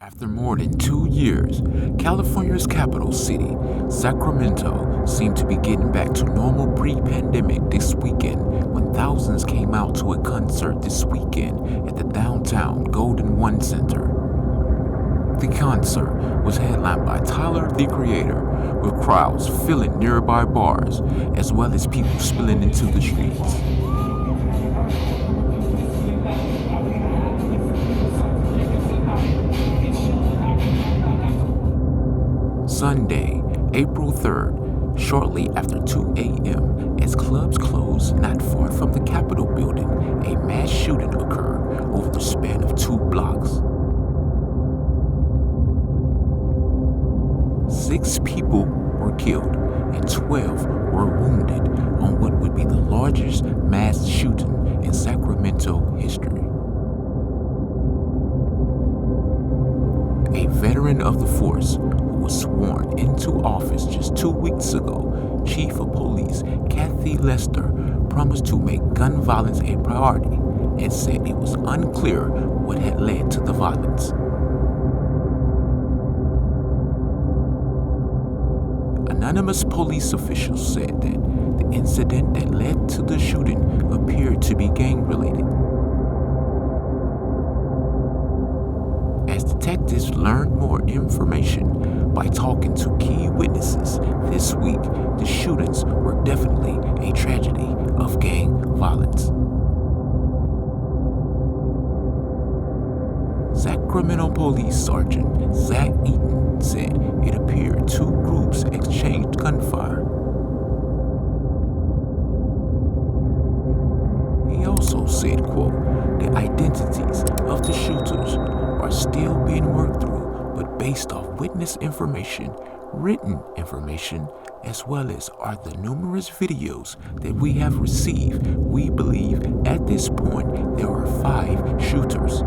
After more than 2 years, California's capital city, Sacramento, seemed to be getting back to normal pre-pandemic this weekend when thousands came out to a concert this weekend at the downtown Golden One Center. The concert was headlined by Tyler, the Creator, with crowds filling nearby bars, as well as people spilling into the streets. Sunday, April 3rd, shortly after 2 a.m., as clubs closed not far from the Capitol building, a mass shooting occurred over the span of 2 blocks. 6 people were killed and 12 were wounded on what would be the largest mass shooting in Sacramento history. A veteran of the force who was sworn into office just 2 weeks ago, Chief of Police Kathy Lester promised to make gun violence a priority and said it was unclear what had led to the violence. Anonymous police officials said that the incident that led to the shooting appeared to be gang-related. As detectives learned more information by talking to key witnesses this week, the shootings were definitely a tragedy of gang violence. Sacramento Police Sergeant Zach Eaton said it appeared 2 groups exchanged gunfire. He also said, quote, "The identities of the shooters are still being worked through, but based off witness information, written information, as well as are the numerous videos that we have received, we believe at this point there are 5 shooters."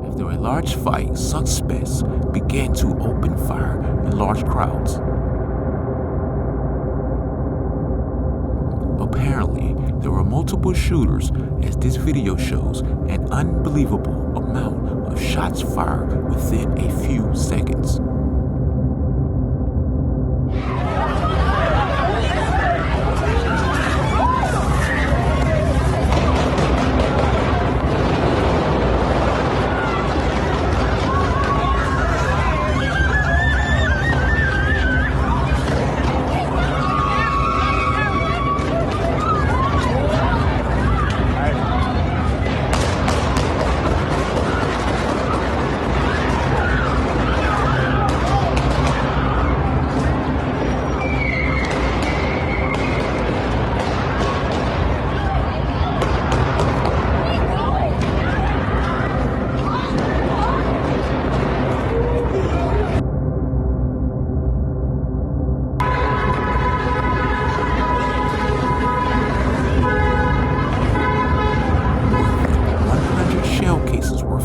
After a large fight, suspects began to open fire in large crowds. Apparently, there were multiple shooters, as this video shows an unbelievable amount of shots fired within a few seconds.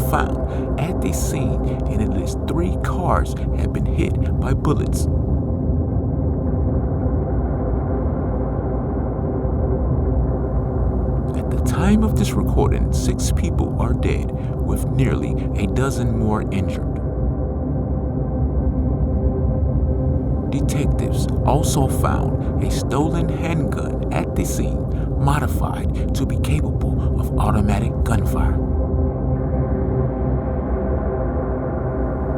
Found at the scene, and at least 3 cars had been hit by bullets. At the time of this recording, 6 people are dead, with nearly a dozen more injured. Detectives also found a stolen handgun at the scene, modified to be capable of automatic gunfire.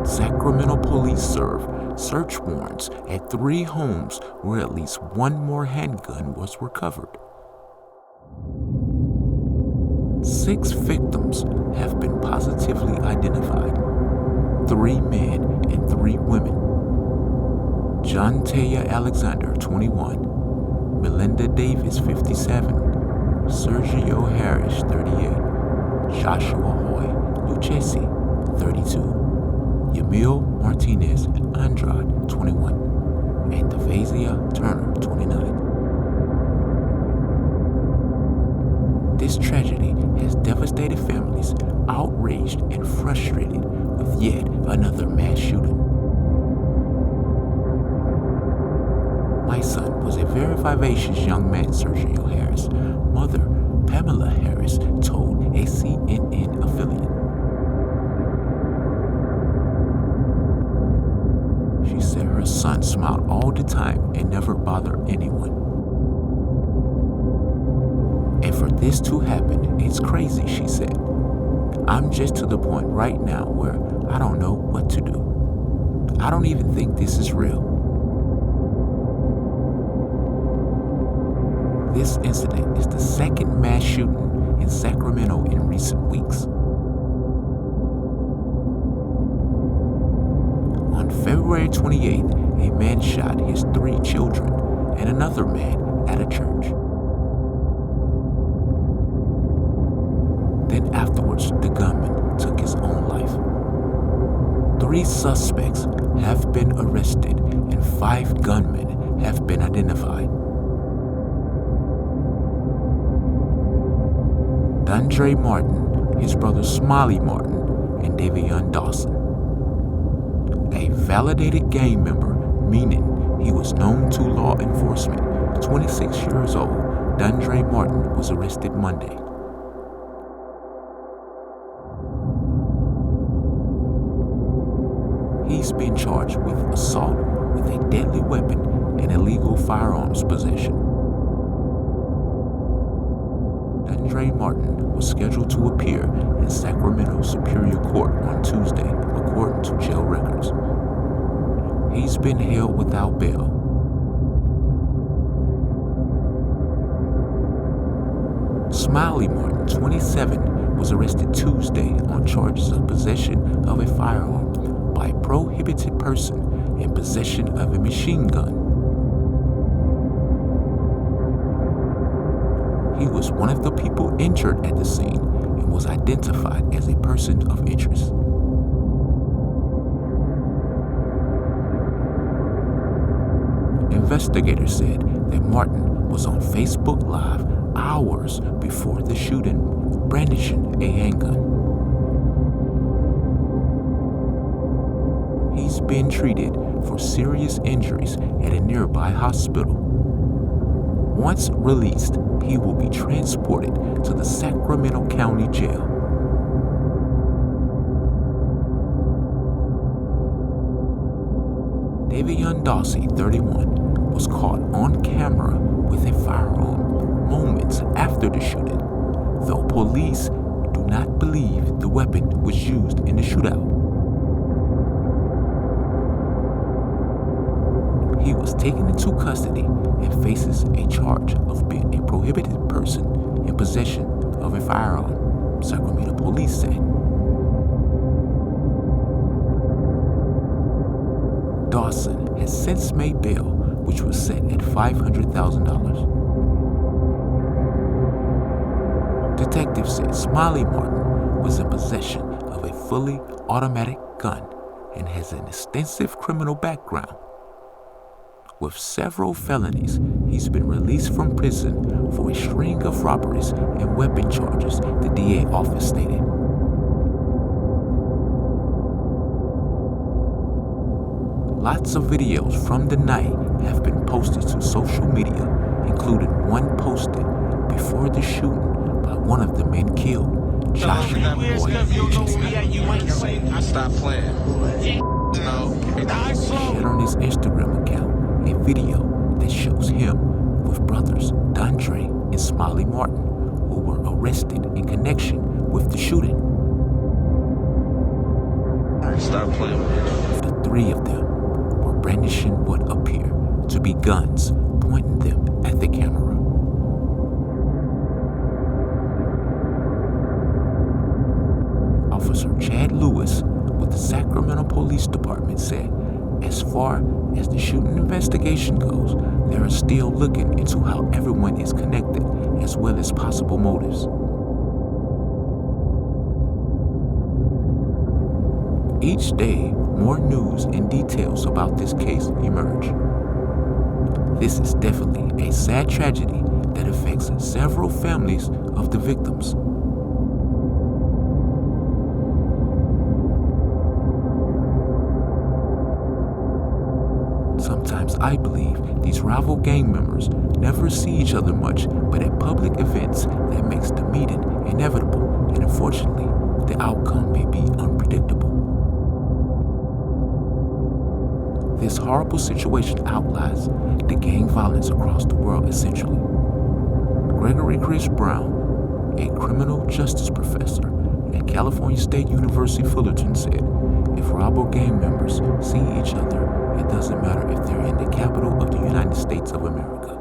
Sacramento police served search warrants at 3 homes where at least 1 more handgun was recovered. 6 victims have been positively identified, 3 men and 3 women. John Taya Alexander, 21, Melinda Davis, 57, Sergio Harris, 38, Joshua Hoy Lucchesi, 32, Yamil Martinez Andrade, 21, and Devazia Turner, 29. This tragedy has devastated families, outraged and frustrated with yet another mass shooting. My son was a very vivacious young man, Sergio Harris' mother Pamela Harris told a CNN affiliate. She said her son smiled all the time and never bothered anyone. And for this to happen, it's crazy, she said. I'm just to the point right now where I don't know what to do. I don't even think this is real. This incident is the second mass shooting in Sacramento in recent weeks. On February 28th, a man shot his 3 children and another man at a church. Then afterwards, the gunman took his own life. 3 suspects have been arrested and 5 gunmen have been identified. Dondre Martin, his brother Smiley Martin, and Davion Dawson. A validated gang member, meaning he was known to law enforcement, 26 years old, Dondre Martin was arrested Monday. He's been charged with assault with a deadly weapon and illegal firearms possession. Dondre Martin was scheduled to appear in Sacramento Superior Court on Tuesday, according to jail records. He's been held without bail. Smiley Martin, 27, was arrested Tuesday on charges of possession of a firearm by a prohibited person and possession of a machine gun. He was one of the people injured at the scene and was identified as a person of interest. Investigators said that Martin was on Facebook Live hours before the shooting, brandishing a handgun. He's been treated for serious injuries at a nearby hospital. Once released, he will be transported to the Sacramento County Jail. Davion Dawson, 31, was caught on camera with a firearm moments after the shooting, though police do not believe the weapon was used in the shootout. He was taken into custody and faces a charge of being a prohibited person in possession of a firearm, Sacramento police said. Dawson has since made bail, which was set at $500,000. Detectives said Smiley Martin was in possession of a fully automatic gun and has an extensive criminal background. With several felonies, he's been released from prison for a string of robberies and weapon charges, the DA office stated. Lots of videos from the night have been posted to social media, including one posted before the shooting by one of the men killed, Joshua Boyd. Stop playing. No. Shared on his Instagram account a video that shows him with brothers Dondre and Smiley Martin, who were arrested in connection with the shooting. Stop playing. The 3 of them were brandishing what appear to be guns, pointing them at the camera. Officer Chad Lewis with the Sacramento Police Department said, as far as the shooting investigation goes, they are still looking into how everyone is connected, as well as possible motives. Each day, more news and details about this case emerge. This is definitely a sad tragedy that affects several families of the victims. Sometimes I believe these rival gang members never see each other much, but at public events that makes the meeting inevitable, and unfortunately, the outcome may be unpredictable. This horrible situation outlines the gang violence across the world essentially. Gregory Chris Brown, a criminal justice professor at California State University Fullerton, said, if rival gang members see each other, it doesn't matter if they're in the capital of the United States of America.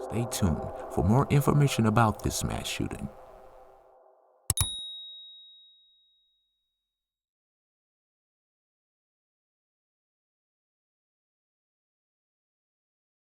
Stay tuned for more information about this mass shooting.